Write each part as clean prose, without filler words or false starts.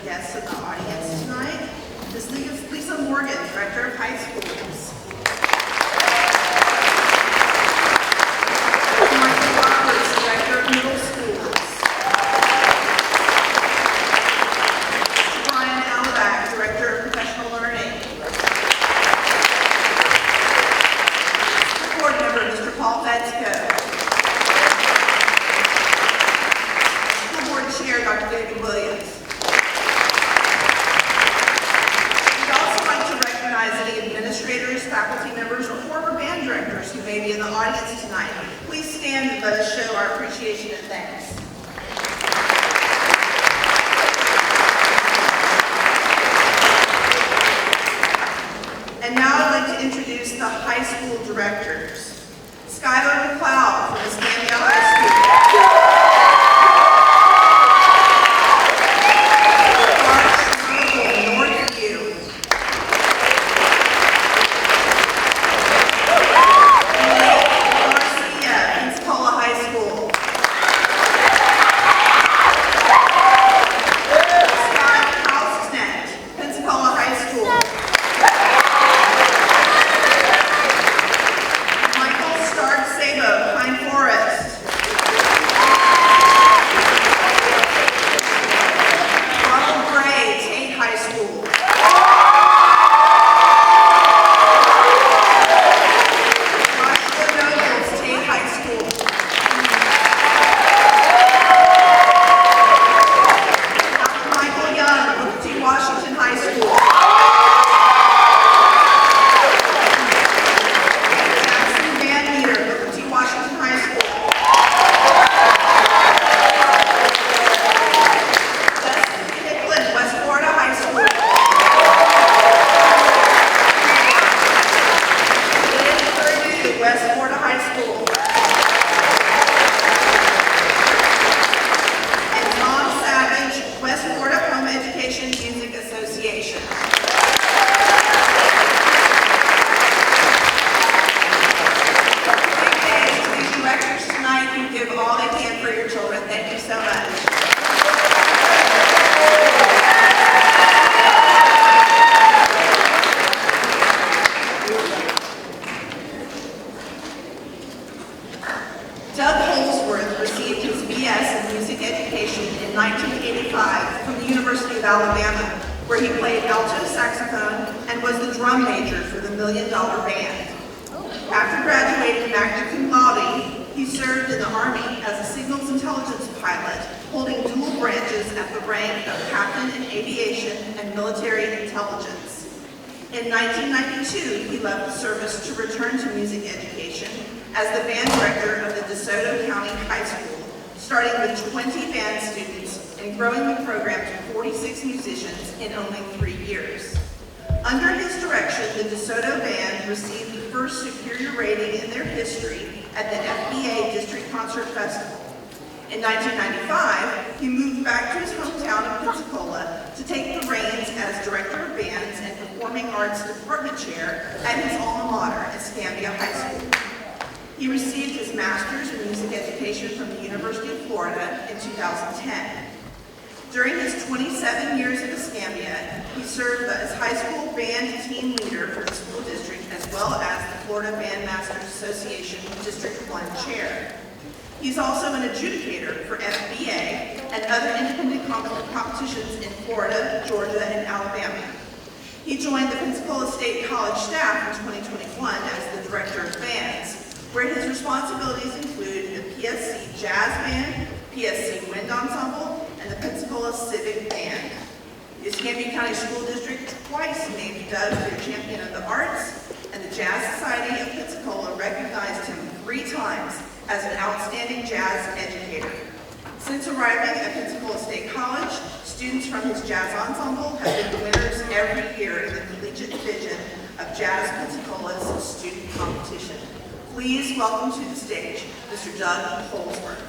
guests in the audience tonight. Ms. Lisa Morgan, Director of High Schools. Michael Roberts, Director of Middle Schools. Brian Alback, Director of Professional Learning. Board Member, Mr. Paul Fetzko. School Board Chair, Dr. David Williams. We'd also like to recognize any administrators, faculty members, or former band directors who may be in the audience tonight. Please stand and let us show our appreciation and thanks. And now I'd like to introduce the high school directors. Skylar McLeod from Escambia High School. Northview. Blake Garcia, Pensacola High School. Scott Halstead, Pensacola High School. Michael Stark Sabo, Pine Forest. Ronald Gray, Tate High School. Joshua Nobles, Tate High School. Dr. Michael Young, Booker T. Washington High School. Jackson Van Meter, Booker T. Washington High School. Dustin Hicklin, West Florida High School. Lynn Purdue, West Florida High School. And Tom Savage, West Florida Home Education Music Association. Big day to these directors tonight who give all they can for your children. Thank you so much. Doug Holsworth received his BS in Music Education in 1985 from the University of Alabama, where he played alto saxophone and was the drum major for the $1 Million Band. After graduating magna cum laude, he served in the Army as a signals intelligence pilot, holding dual branches at the rank of captain in aviation and military intelligence. In 1992, he left the service to return to music education as the band director of the DeSoto County High School, starting with 20 band students and growing the program to 46 musicians in only 3 years. Under his direction, the DeSoto Band received the first superior rating in their history at the FBA District Concert Festival. In 1995, he moved back to his hometown of Pensacola to take the reins as Director of Bands and Performing Arts Department Chair at his alma mater, Escambia High School. He received his Master's in Music Education from the University of Florida in 2010. During his 27 years at Escambia, he served as high school band team leader for the school district as well as the Florida Bandmasters Association District 1 Chair. He's also an adjudicator for FBA and other independent competitions in Florida, Georgia, and Alabama. He joined the Pensacola State College staff in 2021 as the Director of Bands, where his responsibilities include the PSC Jazz Band, PSC Wind Ensemble, and the Pensacola Civic Band. The Escambia County School District twice named Doug their Champion of the Arts, and the Jazz Society of Pensacola recognized him 3 times as an outstanding jazz educator. Since arriving at Pensacola State College, students from his jazz ensemble have been winners every year in the collegiate division of Jazz Pensacola's student competition. Please welcome to the stage, Mr. Doug Holsworth.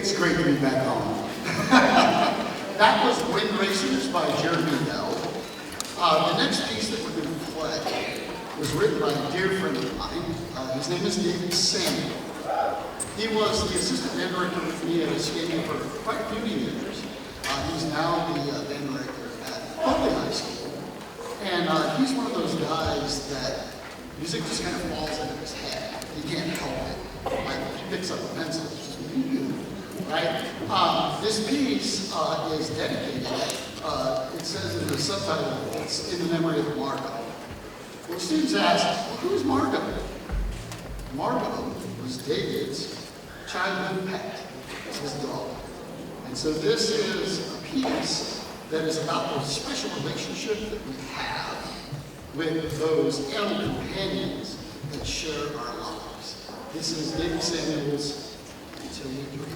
It's great to be back home. That was Wind Racers by Jeremy Bell. The next piece that we're going to play was written by a dear friend of mine. His name is David Samuel. He was the assistant band director with me at Escape for quite a few years. He's now the band director at Holy High School. And he's one of those guys that music just kind of falls into his head. He can't help it. Like if he picks up a pencil, it's just right? This piece is dedicated. It says in the subtitle, it's in the memory of Margot. Well, students ask, well, who's Margot? Margot was David's childhood pet. It's his dog. And so this is a piece that is about the special relationship that we have with those animal companions that share our lives. This is David Samuel's Until We Dream.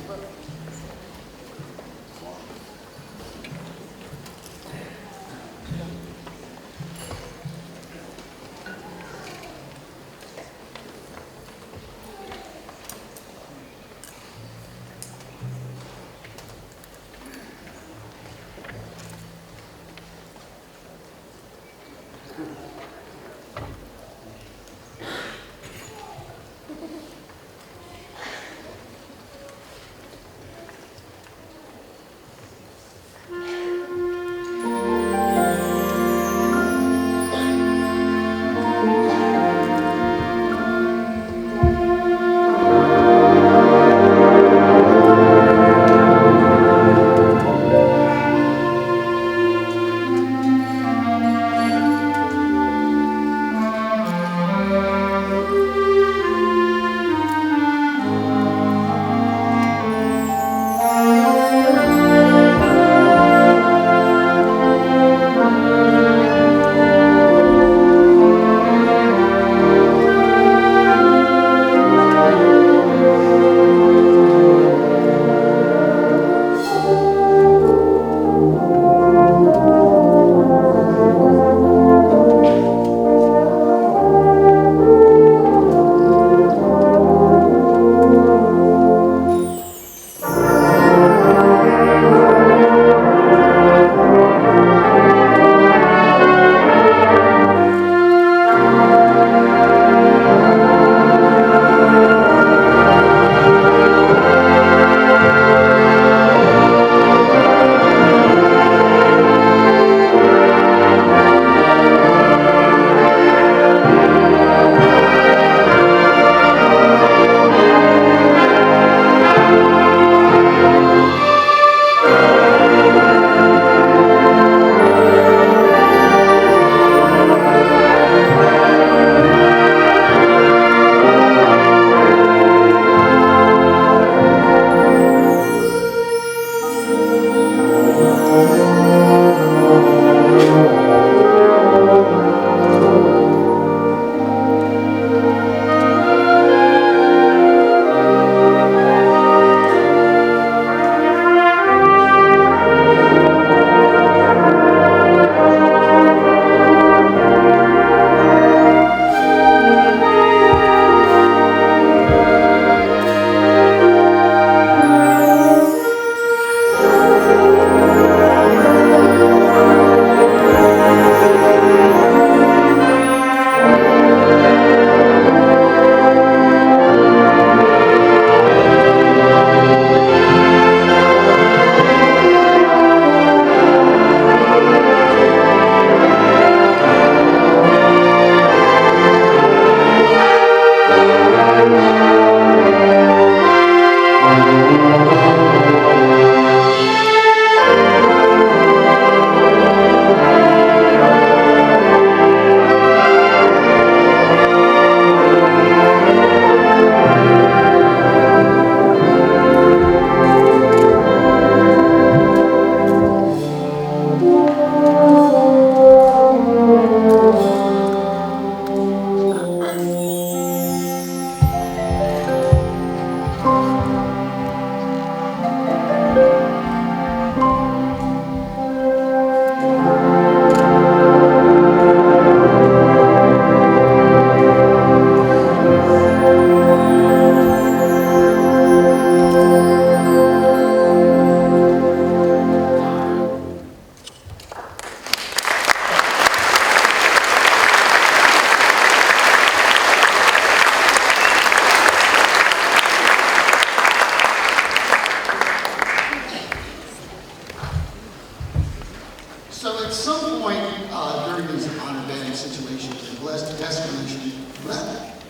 guest clinician,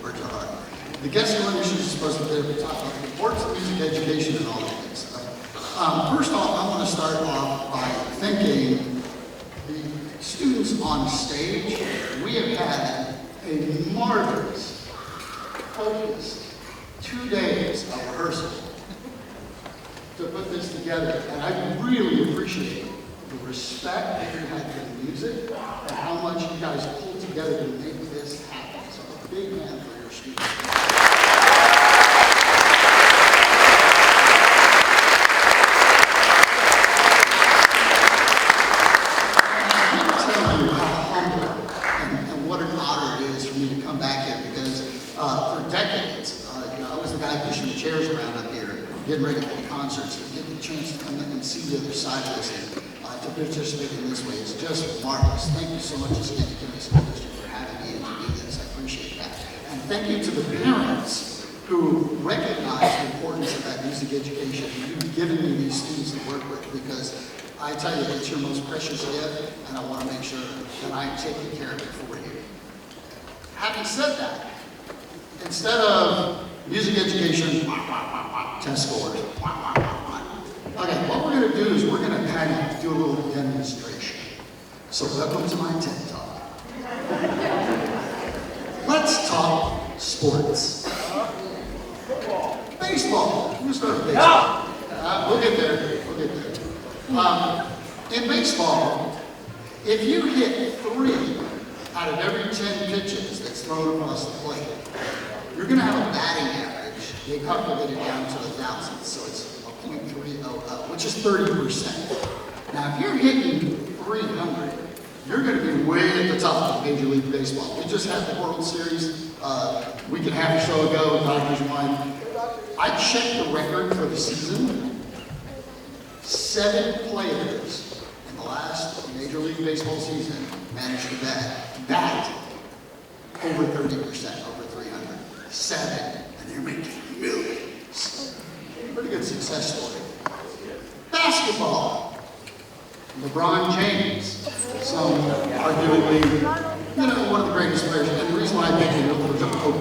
words are hard. The guest clinician is supposed to be there to talk about the importance of music education and all of things. First off, I want to start off by thanking the students on stage. We have had a marvelous, focused 2 days of rehearsal to put this together, and I really appreciate the respect that you had for the music and how much you guys pulled together to make this happen. So a big hand for your students. I can't tell you how humble and what an honor it is for me to come back here because for decades, I was the guy pushing the chairs around up here, getting ready for the concerts, and getting the chance to come in and see the other side of this and to participate in this way. It's just marvelous. Thank you so much to Schenectady County School District for having me and to do this. I appreciate that. And thank you to the parents who recognize the importance of that music education and you've given me these students to work with because I tell you, it's your most precious gift and I want to make sure that I'm taking care of it for you. Having said that, instead of music education, test scores, okay, what we're going to do is we're going to kind of do a little demonstration. So welcome to my TED Talk. Let's talk sports. Baseball. Who's start with baseball? We'll get there. We'll get there. In baseball, if you hit 3 out of every 10 pitches that's thrown across the plate, you're going to have a batting average. They calculate it down to the thousands, so it's .300, which is 30%. Now, if you're hitting 300, you're going to be way at the top of Major League Baseball. We just had the World Series a week and a half or so ago. Dodgers won. I checked the record for the season. 7 players in the last Major League Baseball season managed to bat over 30%, over 300. 7, and they're making millions. Pretty good success story. Basketball. LeBron James, some arguably, one of the greatest players. And the reason why I picked him up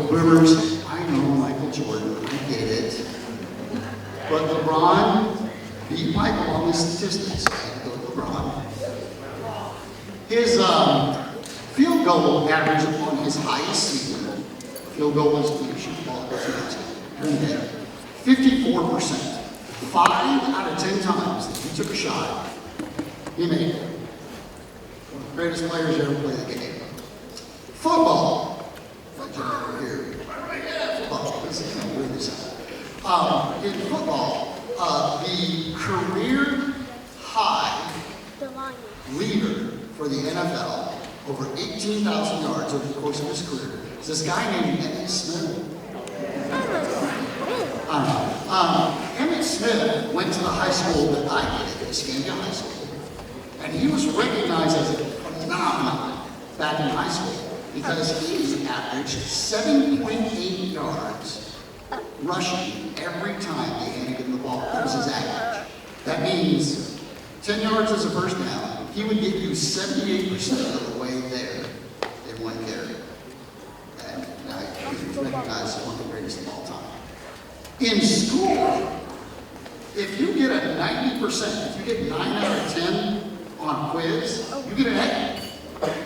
Boomers, I know Michael Jordan, I get it. But LeBron beat Michael on the statistics. I go LeBron. His field goal average on his highest season, field goal was when you shoot the ball, during the day, 54%. 5 out of 10 times that he took a shot, he made it. One of the greatest players ever played the game. Football. Here. Football. This is how weird this out. In football, the career high leader for the NFL, over 18,000 yards over the course of his career, is this guy named Emmitt Smith. Emmitt Smith went to the high school that I did, Escambia High School. And he was recognized as a phenomenon back in high school because he averaged 7.8 yards rushing every time they handed him the ball. That was his average. That means 10 yards as a first down, he would get you 78% of the way there in one carry. And now he's recognized as one of the greatest of all time. In school, if you get a 90%, if you get 9 out of 10 on a quiz, you get an A. Okay?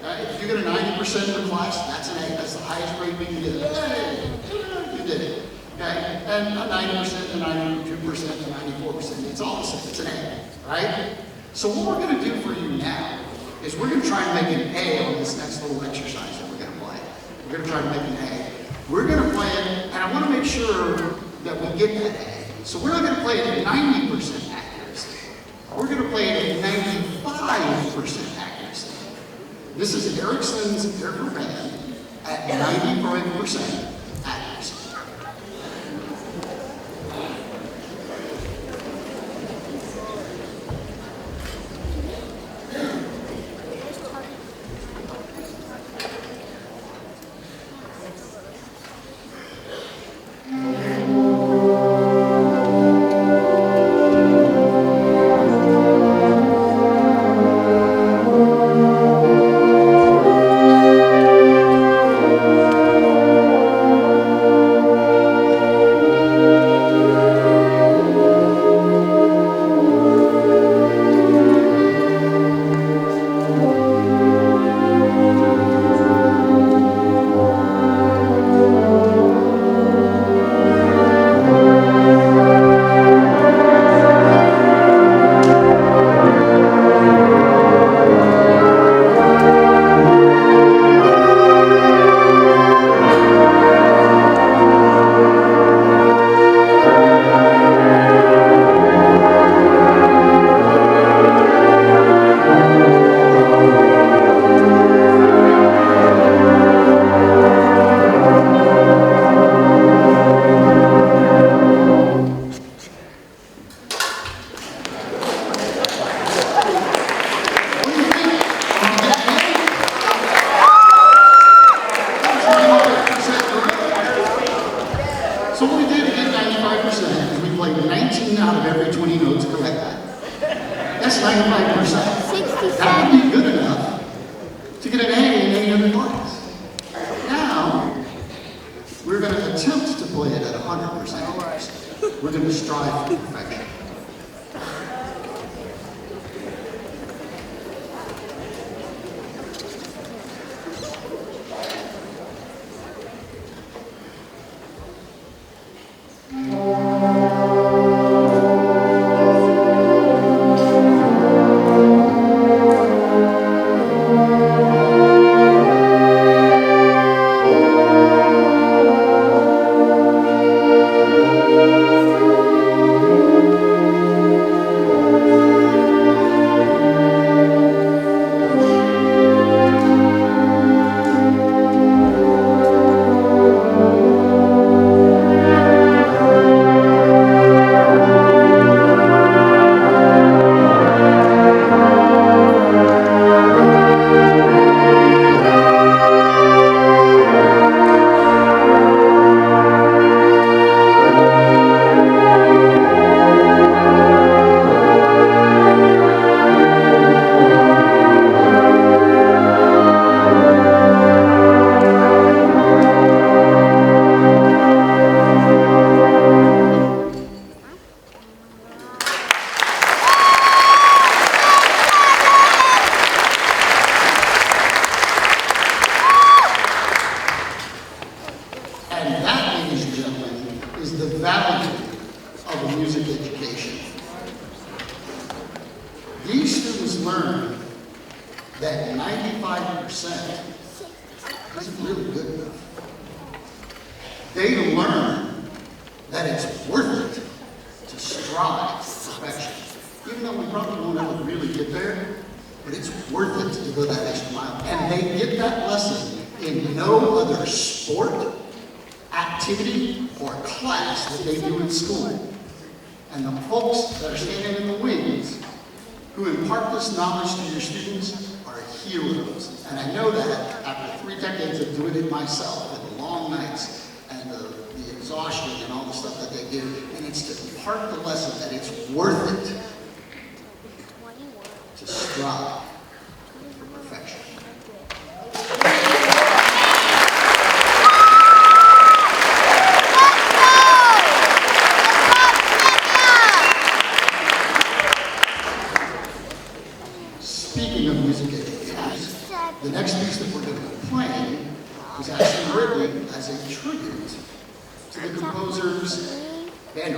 If you get a 90% in the class, that's an A. That's the highest grade we can get. Hey, you did it. Okay? And a 90%, a 92%, a 94%, it's all the same. It's an A. Right? So what we're going to do for you now is we're going to try and make an A on this next little exercise that we're going to play. We're going to try to make an A. We're going to play it, and I want to make sure that we get that A. So we're not going to play it at 90% accuracy. We're going to play it at 95% accuracy. This is Erickson's Air Band at 95% accuracy. attempt to play it at 100%. We're going to strive for perfection. And that, ladies and gentlemen, is the value of a music education. These students learn that 95% isn't really good enough. They learn that it's worth it to strive for perfection. Even though we probably won't ever really get there, but it's worth it to go that extra mile. And they get that lesson in no other sport, activity, or class that they do in school. And the folks that are standing in the wings who impart this knowledge to your students are heroes. And I know that after 3 decades of doing it myself, and the long nights, and the exhaustion, and all the stuff that they do. And it's to impart the lesson that it's worth it to strive for perfection. Speaking of music educators, the next piece that we're going to be playing was actually written as a tribute to the composer's band.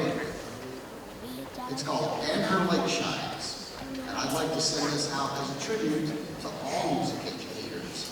It's called And Her Light Shines. And I'd like to send this out as a tribute to all music educators.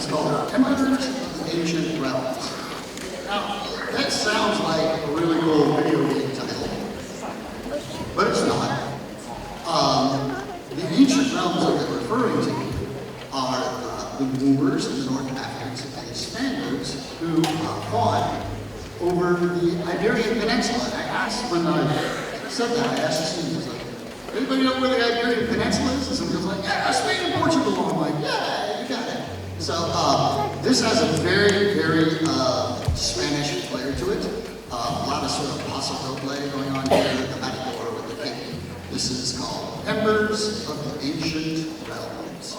called Embers of the Ancient Realms. Now, that sounds like a really cool video game title, but it's not. The ancient realms that they're referring to are the Moors and the North Africans and the Spaniards who fought over the Iberian Peninsula. And I asked, when I said that, I asked the students, like, anybody know where the Iberian Peninsula is? And somebody was like, yeah, Spain and Portugal. I'm like, yeah, you got it. So this has a very, very Spanish flair to it. A lot of sort of paso doble going on here, the matador with the king. This is called Embers of the Ancient Realms.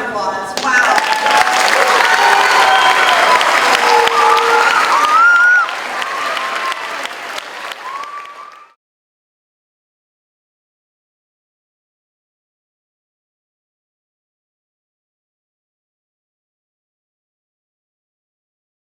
of applause. Wow.